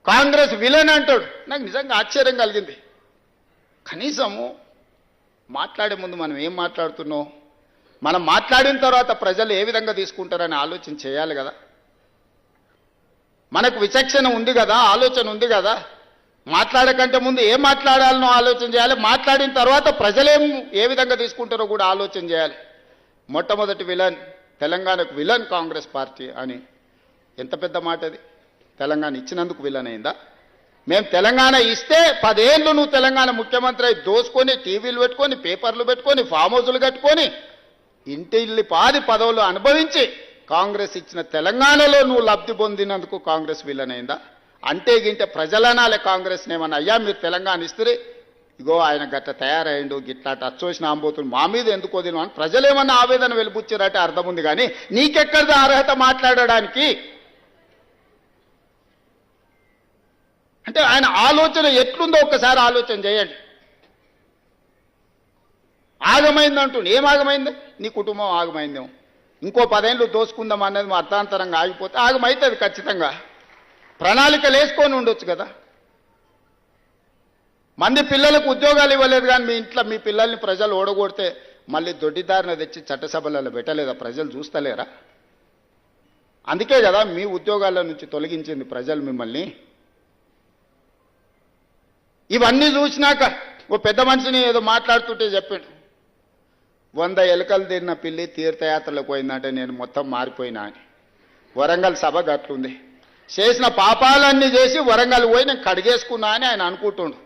Congress villain అంటాడు. నాకు నిజంగా ఆశ్చర్యం కలిగింది. కనీసము మాట్లాడే ముందు మనం ఏం మాట్లాడుతున్నాం, మనం మాట్లాడిన తర్వాత ప్రజలు ఏ విధంగా తీసుకుంటారని ఆలోచన చేయాలి కదా. మనకు విచక్షణ ఉంది కదా, ఆలోచన ఉంది కదా. మాట్లాడకంటే ముందు ఏం మాట్లాడాలనో ఆలోచన చేయాలి, మాట్లాడిన తర్వాత ప్రజలేం ఏ విధంగా తీసుకుంటారో కూడా ఆలోచన చేయాలి. మొట్టమొదటి విలన్ తెలంగాణకు విలన్ కాంగ్రెస్ పార్టీ అని ఎంత పెద్ద మాట అది. తెలంగాణ ఇచ్చినందుకు విలన్ అయిందా? మేము తెలంగాణ ఇస్తే 10 ఏళ్ళు నువ్వు తెలంగాణ ముఖ్యమంత్రి అయి దోసుకొని టీవీలు పెట్టుకొని పేపర్లు పెట్టుకొని ఫామ్ హౌజులు కట్టుకొని ఇంటిల్లి పాది పదవులు అనుభవించి కాంగ్రెస్ ఇచ్చిన తెలంగాణలో నువ్వు లబ్ధి పొందినందుకు కాంగ్రెస్ విలన్ అయిందా? అంటే గింటే ప్రజలనాలే కాంగ్రెస్ ఏమన్నా అయ్యా మీరు తెలంగాణ ఇస్తే ఇగో ఆయన గట్ట తయారయ్యిండు గిట్లా అచ్చోసిన ఆంబోతులు మా మీద ఎందుకు వదిన అని ప్రజలేమన్నా ఆవేదన వెలిపుచ్చారంటే అర్థం ఉంది. కానీ నీకెక్కడిది అర్హత మాట్లాడడానికి? అంటే ఆయన ఆలోచన ఎట్లుందో ఒక్కసారి ఆలోచన చేయండి. ఆగమైందంటుండే, ఏం ఆగమైంది? నీ కుటుంబం ఆగమైందేమో. ఇంకో 10 ఏళ్ళు దోసుకుందాం అన్నది మా అర్థాంతరంగా ఆగిపోతే ఆగమైతుంది ఖచ్చితంగా. ప్రణాళికలు వేసుకొని ఉండొచ్చు కదా. మంది పిల్లలకు ఉద్యోగాలు ఇవ్వలేదు కానీ మీ ఇంట్లో మీ పిల్లల్ని ప్రజలు ఓడగొడితే మళ్ళీ దొడ్డిదారిన తెచ్చి చట్టసభలలో పెట్టలేదా? ప్రజలు చూస్తలేరా? అందుకే కదా మీ ఉద్యోగాల నుంచి తొలగించింది ప్రజలు మిమ్మల్ని. ఇవన్నీ చూసినాక ఓ పెద్ద మనిషిని ఏదో మాట్లాడుతుంటే చెప్పాడు, 100 ఎలుకలు తిన్న పిల్లి తీర్థయాత్రలకు పోయిందంటే నేను మొత్తం మారిపోయినా అని. వరంగల్ సభ గట్లుంది. చేసిన పాపాలన్నీ చేసి వరంగల్ పోయి నేను కడిగేసుకున్నా అని ఆయన అనుకుంటుండు.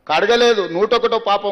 కడగలేదు, 101 పాపం